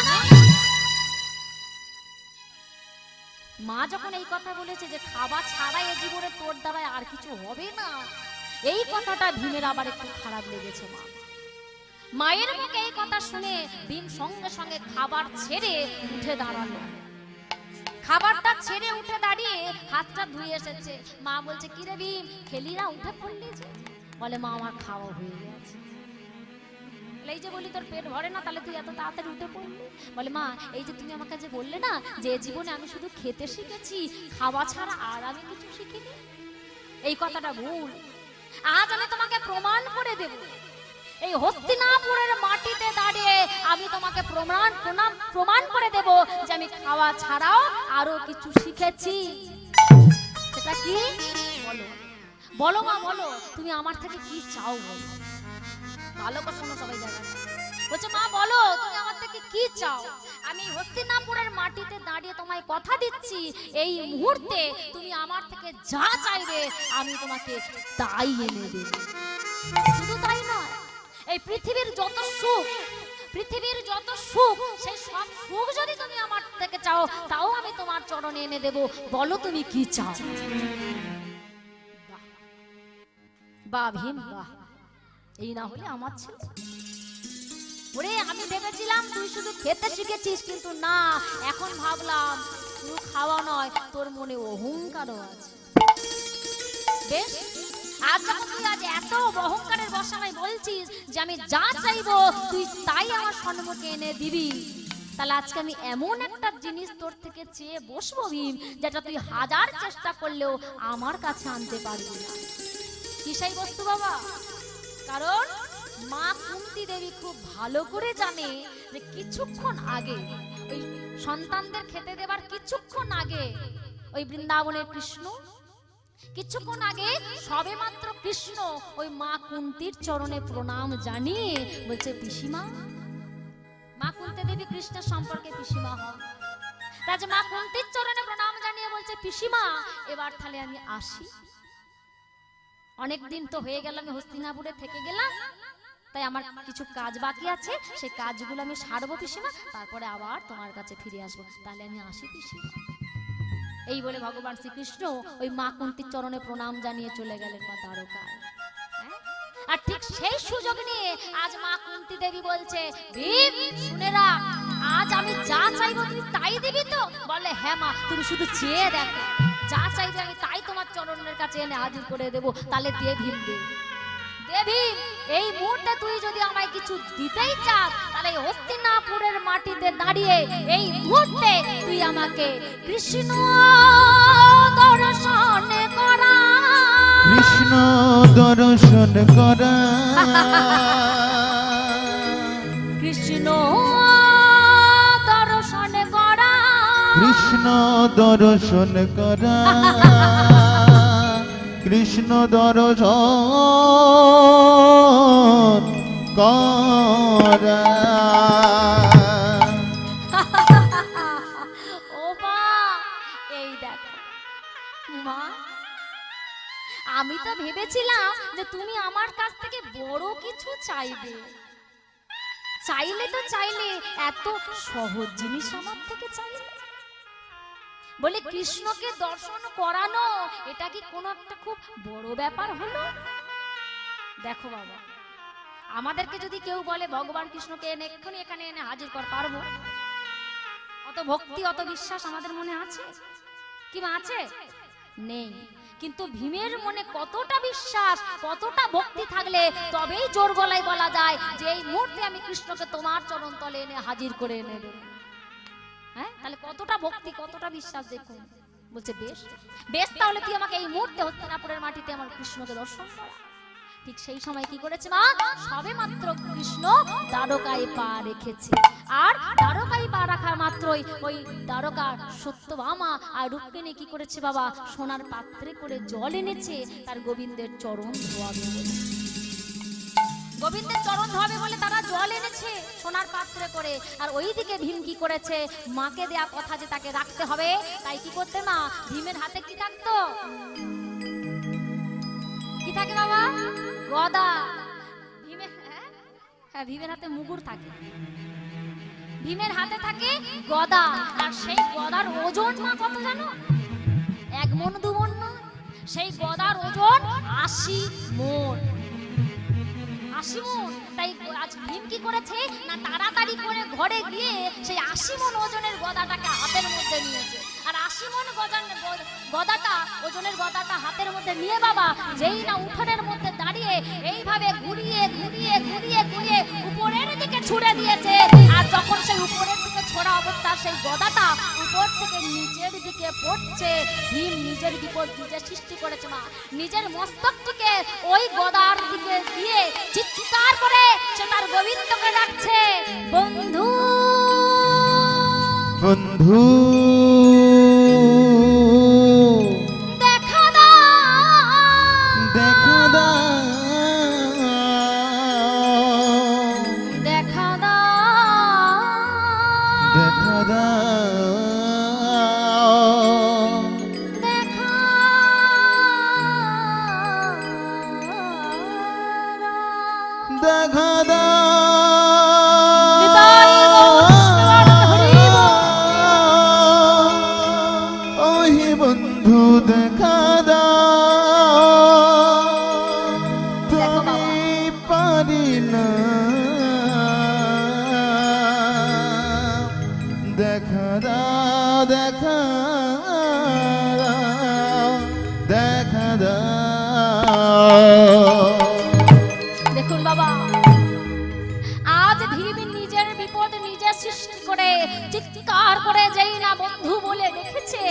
মা যখন এই কথা বলেছে যে খাওয়া ছাড়া এ জীবনে তোর দ্বারায় আর কিছু হবে না, এই কথাটা ভীমের আবার একটু খারাপ লেগেছে। মায়ের মুখে এই কথা শুনে ভীম সঙ্গে সঙ্গে খাবার ছেড়ে উঠে দাঁড়ালো। খাবারটা ছেড়ে উঠে দাঁড়িয়ে হাতটা ধুয়ে এসেছে। মা বলছে, কি রে ভীম, খেলি না, উঠে পড়লি যে? বলে, মা আমার খাওয়া হয়ে গেছে। এই যে বলি তোর পেট ভরে না, তাহলে তুই এত তাড়াতাড়ি উঠে পড়লি? বলে, মা এই যে তুমি আমাকে যে বললে না যে জীবনে আমি শুধু খেতে শিখেছি, খাওয়া ছাড়া আর আমি কিছু শিখিনি, এই কথাটা ভুল। আজ আমি তোমাকে প্রমাণ করে দেব, এই হস্তিনাপুরের মাটিতে দাঁড়িয়ে আমি তোমাকে প্রমাণ করে দেব যে আমি খাওয়া ছাড়াও আরো কিছু শিখেছি। সেটা কি? বলো বলো মা, বলো তুমি আমার থেকে কি চাও? বলো, ভালো করে শোনো সবাই জায়গা। বলছে, মা বলো তুমি আমার থেকে কি চাও? আমি হস্তিনাপুরের মাটিতে দাঁড়িয়ে তোমায় কথা দিচ্ছি, এই মুহূর্তে তুমি আমার থেকে যা চাইবে আমি তোমাকে তাই এনে দেব। শুধু তাই নয়, এই পৃথিবীর যত সুখ, সেই সব সুখ যদি তুমি আমার থেকে চাও তাও আমি তোমার চরণে এনে দেব। বলো তুমি কি চাও? বাহ ভীম, বাহ, এই না হলে আমার ছেলে। ওরে, আমি ভেবেছিলাম তুই শুধু খেতে শিখেছিস, কিন্তু না, এখন ভাবলাম শুধু খাওয়া নয়, তোর মনে অহংকারও আছে। বেশ, আজ যখন তুই আজ এত অহংকারের বশায় বলছিস যে আমি যা চাইবো তুই তাই আমার সম্মুখে এনে দিবি, তাহলে আজকে আমি এমন একটা জিনিস তোর থেকে চেয়ে বসবো ভীম, যেটা তুই হাজার চেষ্টা করলেও আমার কাছে আনতে পারবি না। কি সেই বস্তু বাবা? কারণ মা কুন্তি দেবী খুব ভালো করে জানে যে কিছুক্ষণ আগে, ওই সন্তানদের খেতে দেবার কিছুক্ষণ আগে, ওই বৃন্দাবনের কৃষ্ণ, কিছুক্ষণ আগে সবে মাত্র কৃষ্ণ ওই মা কুন্তির চরণে প্রণাম জানিয়ে বলছে, পিসিমা। মা কুন্তি দেবী কৃষ্ণের সম্পর্কে পিসিমা হন। তাই মা কুন্তির চরণে প্রণাম জানিয়ে বলছে, পিসিমা এবার তাহলে আমি আসি। অনেকদিন তো হয়ে গেল আমি হস্তিনাপুরে থেকে গেলাম, তাই আমার কিছু কাজ বাকি আছে, সেই কাজগুলো আমি সারবো পিসিমা, তারপরে আবার তোমার কাছে ফিরে আসবো, তাহলে আমি আসি পিসিমা। এই বলে ভগবান শ্রীকৃষ্ণ ওই মা কুন্তির চরণে প্রণাম জানিয়ে চলে গেলেন মা দ্বারকায়। আর ঠিক সেই সুযোগ নিয়ে আজ মা কুন্তি দেবী বলছে, ভীম শুনে রাখ, আজ আমি যা চাইবো তুমি তাই দিবি তো? বলে, হ্যাঁ মা, তুমি শুধু চেয়ে দেখো, যা চাইবে আমি তাই তোমার চরণের কাছে এনে হাজির করে দেবো। তাহলে দে ভীম, দে ভীম, এই মুহূর্তে তুই যদি আমায় কিছু দিতেই চাস, তাহলে হস্তিনাপুরের মাটিতে দাঁড়িয়ে এই মুহূর্তে তুই আমাকে কৃষ্ণ দর্শন করা, কৃষ্ণ দর্শন করা, কৃষ্ণ দর্শন করা, কৃষ্ণ দর্শন করা কৃষ্ণ দর্শন করা। ও মা, এই দেখো মা, আমি তো ভেবেছিলাম যে তুমি আমার কাছ থেকে বড় কিছু চাইবে। চাইলে এত সহজ জিনিস আমার থেকে চাইলে? বলে কৃষ্ণকে দর্শন করানো, এটা কি কোনো একটা খুব বড় ব্যাপার হলো? দেখো বাবা, আমাদেরকে যদি কেউ বলে ভগবান কৃষ্ণকে এক্ষুনি এখানে এনে হাজির কর, পারবো? অত ভক্তি অত বিশ্বাস আমাদের মনে আছে কি মা? আছে? নেই। কিন্তু ভীমের মনে কতটা বিশ্বাস, কতটা ভক্তি থাকলে তবেই জোর গলায় বলা যায় যে এই মুহূর্তে আমি কৃষ্ণকে তোমার চরণ তলে এনে হাজির করে এনে দেব। হ্যাঁ, তাহলে কতটা ভক্তি, কতটা বিশ্বাস দেখুন। বলছে বেশ বেশ, তাহলে তুই আমাকে এই মুহূর্তে হস্তিনাপুরের মাটিতে আমার কৃষ্ণকে দর্শন করা। ঠিক সেই সময় কি করেছে মা? সবে মাত্র কৃষ্ণ দ্বারকায় পা রেখেছে, আর দ্বারকায় পা রাখা মাত্রই ওই দ্বারকার সত্যভামা আর রুক্মিণী কি করেছে বাবা? সোনার পাত্রে করে জল এনেছে তার গোবিন্দের চরণ ধোয়াবে বলে। গোবিন্দের চরণ ধোয়াবে বলে তারা জল এনেছে সোনার পাত্রে করে। আর ওইদিকে ভীম কি করেছে? মাকে দেয়া কথা যে তাকে রাখতে হবে, তাই কি করতে মা? ভীমের হাতে কি থাকতো? কি থাকে বাবা? গদা। ভীমের, হ্যাঁ, ভীমের হাতে মুগুর থাকে, ভীমের হাতে থাকে গদা। আর সেই গদার ওজন মা কত জানো? 1 মণ 2 মণ নয়, সেই গদার ওজন 80 মণ। 80 মণ। তাই আজ ভীম কি করেছে না, তাড়াতাড়ি করে ঘরে গিয়ে সেই 80 মণ ওজনের গদাটাকে হাতের মধ্যে নিয়েছে। আর 80 মণ গদাটা, ওজনের গদাটা হাতের মধ্যে নিয়ে বাবা যেই না উঠোনের মধ্যে দাঁড়িয়ে এইভাবে ঘুরিয়ে ঘুরিয়ে ঘুরিয়ে ঘুরিয়ে উপরের দিকে ছুড়ে দিয়েছে। আর যখন সেই উপরের দিকে ছোড়া অবস্থা সেই গদাটা উপর থেকে নিচের দিকে পড়ছে, ভীম নিজের বিপদ নিজে সৃষ্টি করেছে মা। নিজের মস্তকটিকে ওই গদার দিকে দিয়ে চিৎকার করে সে তার গোবিন্দকে ডাকছে, বন্ধু বন্ধু দেখা দাও, দেখা দাও, দেখা দাও, দেখা দাও, দেখা দাও। দেখা দাও। নিতাই গৌর হরি বল। ওহে বন্ধু দেখা দাও, দেখো বাবা। তুমি পারি না দেখা দাও, দেখা দাও, দেখা দাও। দেখুন বাবা, আজ ভীম নিজের বিপদ নিজে সৃষ্টি করে চিৎকার করে যেই না বন্ধু বলে ডেকেছে,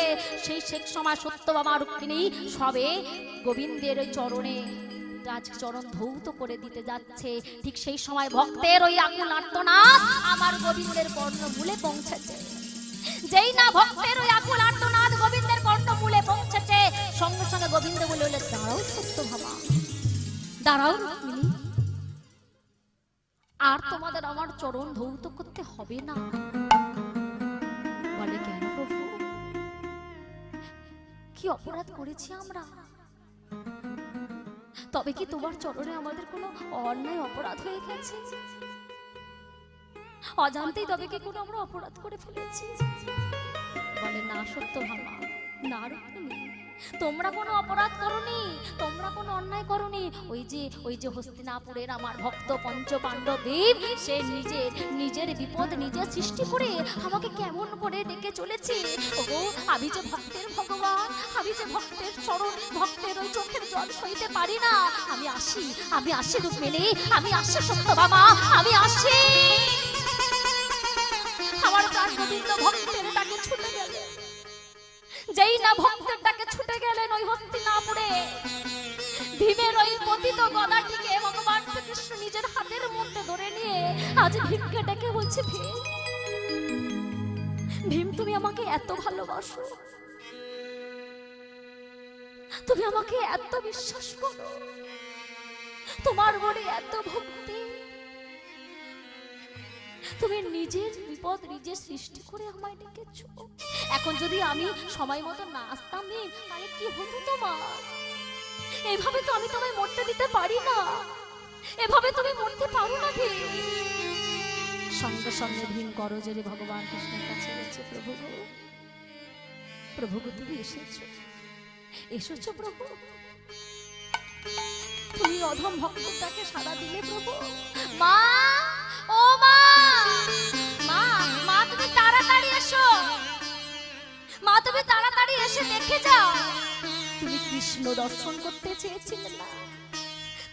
সেই সময় সত্যভামা রুক্মিণী সবে গোবিন্দের ওই চরণে আজ চরণ ধৌত করে দিতে যাচ্ছে। ঠিক সেই সময় ভক্তের ওই আকুল আর্তনাদ আমার গোবিন্দের কর্ণমূলে পৌঁছেছে। যেই না ভক্তের ওই আকুল আর্তনাদ গোবিন্দের কর্ণমূলে পৌঁছেছে, সঙ্গে সঙ্গে গোবিন্দ বলে, দাঁড়াও সত্যভামা, দাঁড়াও রুক্মিণী, আর তোমাদের আমার চরণ ধৌত করতে হবে না। বলে, কেন প্রভু, কি অপরাধ করেছি আমরা? তবে কি তোমার চরণে আমাদের কোনো অন্যায় অপরাধ হয়ে গেছে? অজান্তেই তবে কি কোনো আমরা অপরাধ করে ফেলেছি? বলে, না সত্যভামা, না রুক্মিণী, তোমরা কোনো অপরাধ করনি, তোমরা কোনো অন্যায় করনি। ওই যে হস্তিনাপুরের আমার ভক্ত পঞ্চ পাণ্ডবদেব, সে নিজের বিপদ নিজে সৃষ্টি করে আমাকে কেমন করে ডেকে চলেছে। ওগো, আমি যে ভক্তের ভগবান, আমি যে ভক্তের চরণ, ভক্তের ওই চোখের জল সইতে পারি না। আমি আসি রুক্মিণী, আমি আসি সত্যভামা, আমি আসি। আমার প্রাণ গোবিন্দ ভক্তের ডাকে ছুটে গেলে, যেই না ভক্তের ডাকে ছুটে গেলেন ওই হস্তিনাপুরে, ভীমের ওই পতিত গদাটিকে ভগবান শ্রীকৃষ্ণ নিজের হাতের মধ্যে ধরে নিয়ে আজ ভীমকে ডেকে বলছে, ভীম তুমি আমাকে এত ভালোবাসো, তুমি আমাকে এত বিশ্বাস করো, তোমার মনে এত ভক্তি, তুমি নিজের বিপদ নিজে সৃষ্টি করে আমায় ডেকেছো। এখন যদি আমি সময় মতো না আসতাম ভীম, তাহলে কি হতো তোমার? এভাবে তো আমি তোমায় মরতে দিতে পারি না, এভাবে তুমি মরতে পারো না ভীম। সঙ্গে সঙ্গে ভীম করজোড়ে ভগবান কৃষ্ণের কাছে গেছে, প্রভু গো, প্রভু গো, তুমি এসেছো, এসেছো প্রভু, তুমি অধম ভক্তটাকে সাড়া দিলে প্রভু। মা, ও মা, মা, মা তুমি তাড়াতাড়ি এসো, মা তুমি তাড়াতাড়ি এসে দেখে যাও। তুমি কৃষ্ণ দর্শন করতে চেয়েছিলে না,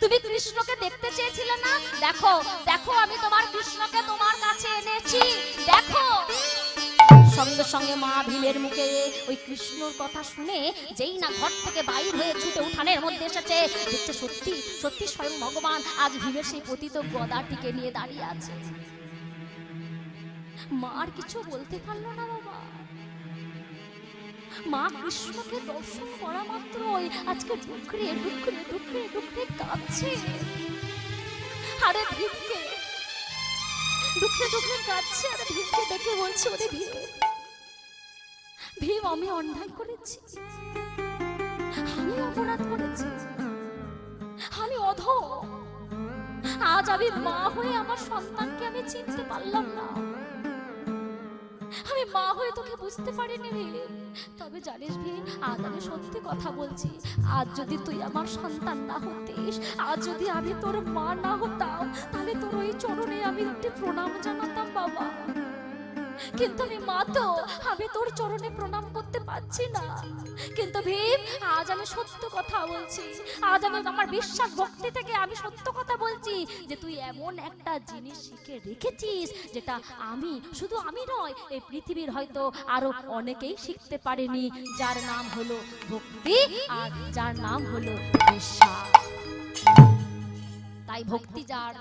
তুমি কৃষ্ণকে দেখতে চেয়েছিলে না, দেখো দেখো আমি তোমার কৃষ্ণকে তোমার কাছে এনেছি, দেখো। সঙ্গে সঙ্গে মা ভীমের মুখে ওই কৃষ্ণর কথা শুনে যেই না ঘর থেকে বাইর হয়ে ছুটে উঠানের মধ্যে এসেছে, দেখছে সত্যি সত্যি স্বয়ং ভগবান আজ ভীমের সেই পতিত গদাটিকে নিয়ে দাঁড়িয়ে আছে। মা আর কিছু বলতে পারলো না বাবা। মা কৃষ্ণকে দর্শন করা মাত্রই আজকে ডুকরে ডুকরে ডুকরে ডুকরে কাঁদছে। আরে ভীমকে ডুকরে ডুকরে কাঁদছে, আরে ভীমকে ডেকে বলছে, ওরে ভীম, ভীম আমি অন্যায় করেছি, আমি অপরাধ করেছি, আমি অধম। আজ আমি মা হয়ে আমার সন্তানকে আমি চিনতে পারলাম না, আমি মা হয়ে তোকে বুঝতে পারিনি রে। তবে জানিস ভীম, আজ আমি সত্যি কথা বলছি, আজ যদি তুই আমার সন্তান না হতিস, আজ যদি আমি তোর মা না হতাম, তাহলে তোর ওই চরণে আমি একটি প্রণাম জানাতাম বাবা। কিন্তু আমি মা তো, আমি তোর চরণে প্রণাম করতে পারছি না। কিন্তু ভীম, আজ আমি সত্য কথা বলছি, আজ আমি আমার বিশ্বাস ভক্তি থেকে আমি সত্য কথা বলছি যে তুই এমন একটা জিনিস শিখে রেখেছিস যেটা আমি, শুধু আমি নয়, এই পৃথিবীর হয়তো আরো অনেকেই শিখতে পারেনি, যার নাম হলো ভক্তি আর যার নাম হলো বিশ্বাস। তাই ভক্তি যার,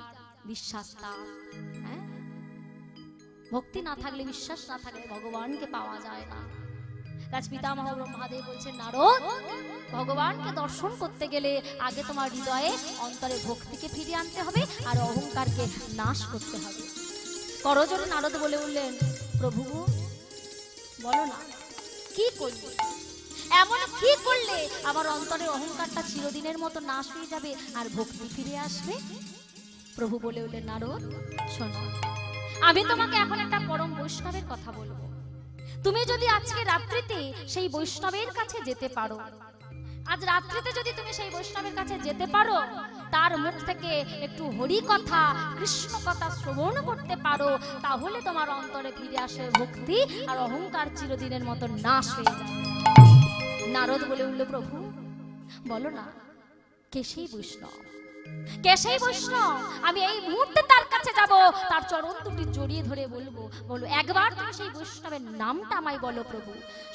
বিশ্বাস তার। হ্যাঁ, ভক্তি না থাকলে, বিশ্বাস না থাকলে ভগবানকে পাওয়া যায় না। রাজ পিতামহ ব্রহ্মাদেব বলছেন, নারদ, ভগবানকে দর্শন করতে গেলে আগে তোমার হৃদয়ে অন্তরে ভক্তিকে ফিরিয়ে আনতে হবে আর অহংকারকে নাশ করতে হবে। করজোড়ে নারদ বলে উঠলেন, প্রভু বলো না কি করবে, এমন কি করলে আমার অন্তরের অহংকারটা চিরদিনের মতো নাশ হয়ে যাবে আর ভক্তি ফিরে আসবে? প্রভু বলে উঠলেন, নারদ শোনো, আমি তোমাকে এখন একটা পরম বৈষ্ণবের কথা বলবো। তুমি যদি আজকে রাত্রিতে সেই বৈষ্ণবের কাছে যেতে পারো, আজ রাত্রিতে যদি তুমি সেই বৈষ্ণবের কাছে যেতে পারো, তার মুখ থেকে একটু হরি কথা, কৃষ্ণ কথা শ্রবণ করতে পারো, তাহলে তোমার অন্তরে ফিরে আসে ভক্তি আর অহংকার চিরদিনের মতো নাশ হয়ে যাবে। নারদ বলে উঠল, প্রভু বলো না কে সেই বৈষ্ণব, কে সেই বৈষ্ণব? আমি এই মুহূর্তে তার কাছে যাব, তার চরণ দুটি জড়িয়ে ধরে বলবো, বলো একবার তুমি সেই বৈষ্ণবের নামটা আমায় বলো প্রভু।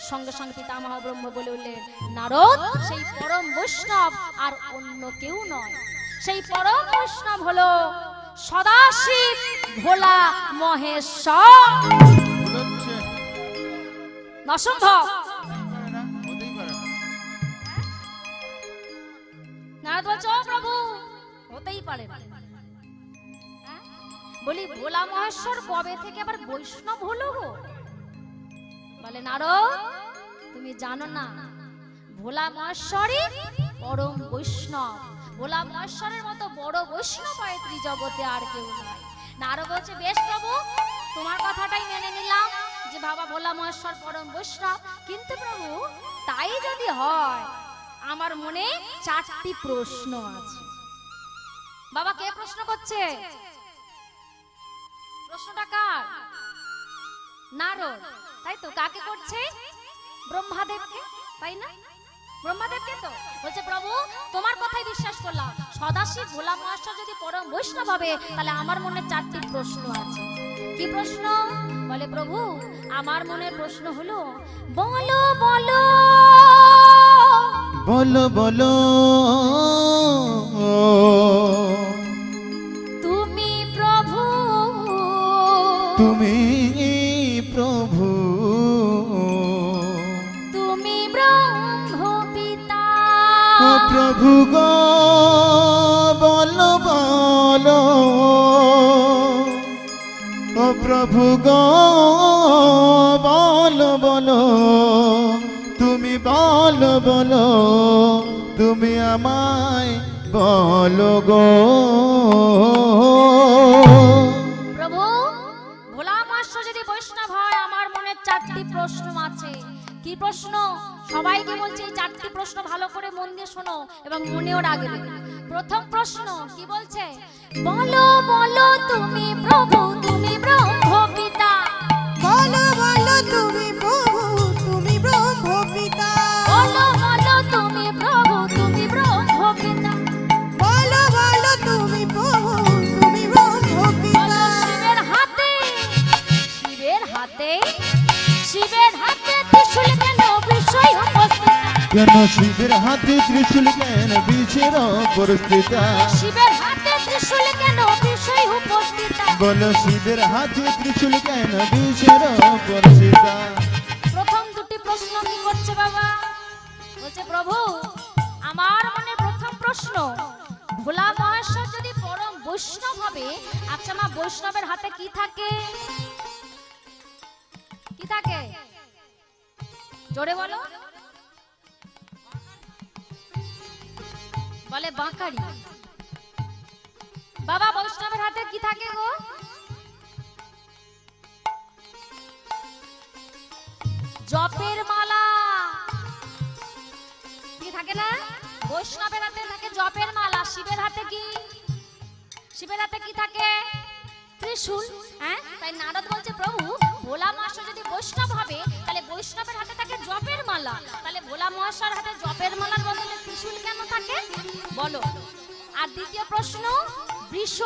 সঙ্গে সঙ্গে পিতামহ ব্রহ্ম বলে উঠলেন, নারদ, সেই পরম বৈষ্ণব আর অন্য কেউ নয়, সেই পরম বৈষ্ণব হলো সদাশিব ভোলা মহেশ্বর। অসম্ভব, নারদ বলছো প্রভু হতেই পারে না। বলি ভোলা মহেশ্বর কবে থেকে আবার বৈষ্ণব হলো গো? বলে, নারদ তুমি জানো না, ভোলা মহেশ্বরই পরম বৈষ্ণব, ভোলা মহেশ্বরের মতো বড় বৈষ্ণব হয় ত্রিজগতে আর কেউ নাই। নারদ বলছে, বেশ প্রভু, তোমার কথাটাই মেনে নিলাম যে বাবা ভোলা মহেশ্বর পরম বৈষ্ণব, কিন্তু প্রভু তাই যদি হয়, আমার মনে চারটি প্রশ্ন আছে। বাবা কে প্রশ্ন করছে? প্রশ্নটা কার? নারদ, তাই তো। কাকে করছে? ব্রহ্মাদেবকে, তাই না? ব্রহ্মাদেবকে তো বলছে, প্রভু তোমার কথাই বিশ্বাস করলাম, সদাশিব ভোলা মহেশ্বর যদি পরম বৈষ্ণব হবে, তাহলে আমার মনে চারটি প্রশ্ন আছে। কি প্রশ্ন? বলে, প্রভু আমার মনের প্রশ্ন হলো, বলো বলো বলো বলো তুমি প্রভু, তুমি প্রভু ও প্রভু গো বলো বলো, ও প্রভু গো বলো বলো, তুমি বলো বলো, তুমি আমায় বলো গো। প্রভু ভোলা মহেশ্বর যদি বৈষ্ণব হয়, আমার মনে চারটি প্রশ্ন আছে। কি প্রশ্ন? সবাইকে বলছি এই চারটি প্রশ্ন ভালো করে মন দিয়ে শোনো এবং মনেও রাখবে। প্রথম প্রশ্ন কি বলছে? বলো বলো তুমি প্রভু, তুমি ব্রহ্ম পিতা। বলো বলো তুমি প্রভু, তুমি ব্রহ্ম পিতা। বলো বলো তুমি প্রভু, তুমি ব্রহ্ম পিতা। বলো বলো তুমি প্রভু, তুমি ব্রহ্ম পিতা। শিবের হাতে, শিবের হাতে, শিবের হাতে ত্রিশূল কেন বিষয় উপস্থিত? কেন শিবের হাতে ত্রিশূল কেন বিষের উপস্থিত? শিবের হাতে ত্রিশূল কেন বিষয় উপস্থিত? বলো শিবের হাতে ত্রিশূল কেন বিষের উপস্থিত? প্রথম দুটি প্রশ্ন কি করছে বাবা? বলছে প্রভু আমার মনে প্রথম প্রশ্ন, ভোলা মহেশ্বর যদি পরম বৈষ্ণব হবে, আচ্ছা মা বৈষ্ণবের হাতে কি থাকে? কি থাকে? জোরে বলো। বলে বাঁকারি। বাবা বৈষ্ণবের হাতে কি থাকে গো? জপের মালা। কি থাকে না? বৈষ্ণবের হাতে থাকে জপের মালা। শিবের হাতে কি? শিবের হাতে কি থাকে? ত্রিশূল। হ্যাঁ, তাই নারদ বলছে প্রভু ভোলা মহেশ্বর যদি বৈষ্ণব হবে, তাহলে বৈষ্ণবের হাতে থাকে জপের মালা, তাহলে ভোলা মহেশ্বর হাতে জপের মালার বদলে ত্রিশূল কেন থাকে? বলো। আর দ্বিতীয় প্রশ্ন, বৃষ।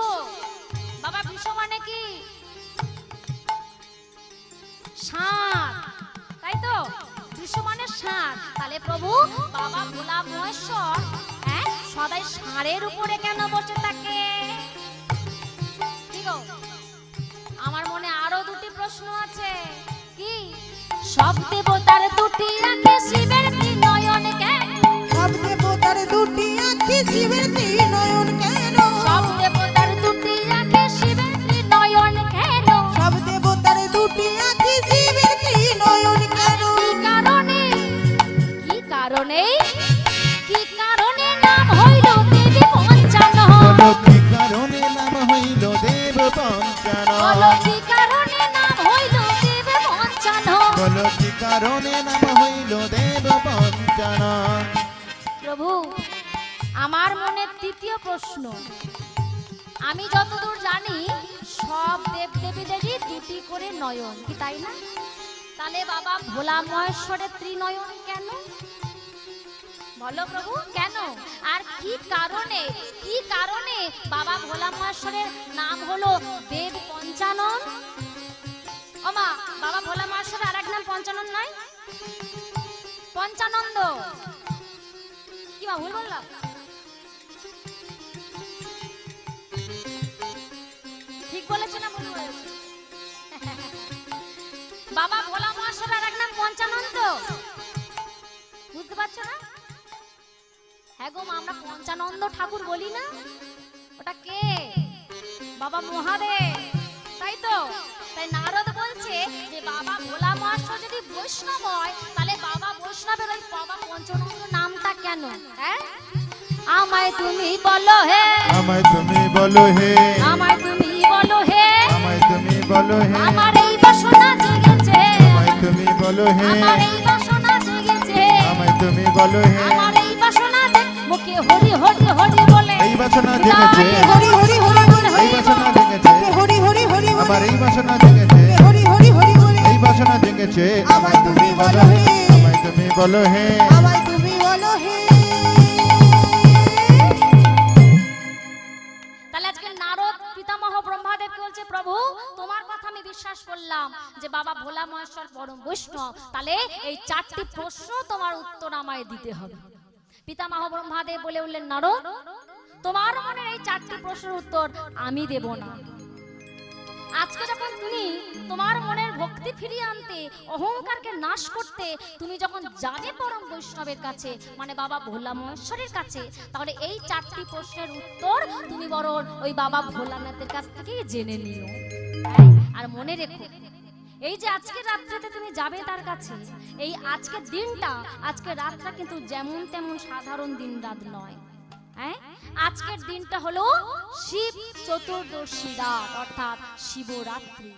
বাবা বৃষ মানে কি? ষাঁড়, তাই তো? বৃষ মানে ষাঁড়। তাহলে প্রভু বাবা ভোলা মহেশ্বর হ্যাঁ সদাই ষাঁড়ের উপরে কেন বসে থাকে? কি গো? আমার মনে আরো দুটি প্রশ্ন আছে। কি? সব দেবতার দুটি আঁখে শিবের ত্রিনয়ন কেন? সব দেবতার দুটি আঁখি শিবের ত্রিনয়ন কেন? সব দেবতার দুটি আঁখে শিবের ত্রিনয়ন কেন? সব দেবতার দুটি আঁখি শিবের ত্রিনয়ন কেন? কি কারণে? কি কারণে? কি কারণে নাম হইল দেবী পঞ্চানন? বলো কি কারণে নাম হইল দেব পঞ্চানন? বলো কি কারণে নাম হইল দেবী পঞ্চানন? বলো কি কারণে নাম হইল দেব পঞ্চানন? প্রভু আমার মনে তৃতীয় প্রশ্ন, আমি যতদূর জানি সব দেবদেবীদেরই দুটি করে নয়ন, কি তাই না? তাহলে বাবা ভোলা মহেশ্বরের ত্রিনয়ন কেন? বলো প্রভু কেন? আর কি কারণে, কি কারণে বাবা ভোলা মহেশ্বরের নাম হলো দেব পঞ্চানন? ও মা, বাবা ভোলা মহেশ্বরের আরেক নাম পঞ্চানন নয়? পঞ্চানন্দ। কি মা ভুল বললাম? ঠিক বলেছে না ভুল বলেছে? বাবা ভোলা মহেশ্বর আর এক নাম পঞ্চানন্দ, বুঝতে পারছো না? হ্যাঁ গো মা, আমরা পঞ্চানন্দ ঠাকুর বলি না? ওটা কে? বাবা মহাদেব, তাই তো? তাই নারদ বলছে যে বাবা ভোলা মহেশ্বর যদি বৈষ্ণব হয়, তাহলে বাবা বৈষ্ণবের ওই বাবা পঞ্চানন্দ নামটা কেন? হ্যাঁ, আমায় তুমি বলো হে, আমায় তুমি বলো হে, আমায় তুমি বলো হে, আমায় তুমি বলো হে, আমার এই বাসনা জেগেছে, আমায় তুমি বলো হে, আমার এই বাসনা জেগেছে, আমায় তুমি বলো হে, আমার এই বাসনা মুখে হরি হরি হরি বলে, এই বাসনা জেগেছে, হরি হরি হরি বলে, এই বাসনা জেগেছে, হরি হরি হরি বলে, আমার এই বাসনা জেগেছে, হরি হরি হরি বলে, এই বাসনা জেগেছে, আমায় তুমি বলো হে, আমায় তুমি বলো হে। আমায় তুমি বলো হে। তাহলে আজকে নারদ পিতামহ ব্রহ্মাদেবকে বলছে প্রভু তোমার কথা আমি বিশ্বাস করলাম যে বাবা ভোলা মহেশ্বর পরম বৈষ্ণব, তাহলে এই চারটি প্রশ্ন তোমার উত্তর আমায় দিতে হবে। পিতামহ ব্রহ্মাদেব বলে উঠলেন নারদ তোমার মনের এই চারটি প্রশ্নের উত্তর আমি দেব না। আজকে যখন তুমি তোমার মনের ভক্তি ফিরিয়ে আনতে, অহংকারকে নাশ করতে তুমি যখন যাবে পরম বৈষ্ণবের কাছে, মানে বাবা ভোলা মহেশ্বরের কাছে, তাহলে এই 4টি প্রশ্নের উত্তর তুমি বরং ওই বাবা ভোলানাথের কাছ থেকেই জেনে নিও। আর মনে রেখো, এই যে আজকে রাত্রিতে তুমি যাবে তার কাছে, এই আজকের দিনটা, আজকের রাতটা কিন্তু যেমন তেমন সাধারণ দিন রাত নয়। হ্যাঁ, আজকের দিনটা হলো শিব চতুর্দশী রাত, অর্থাৎ শিবরাত্রি।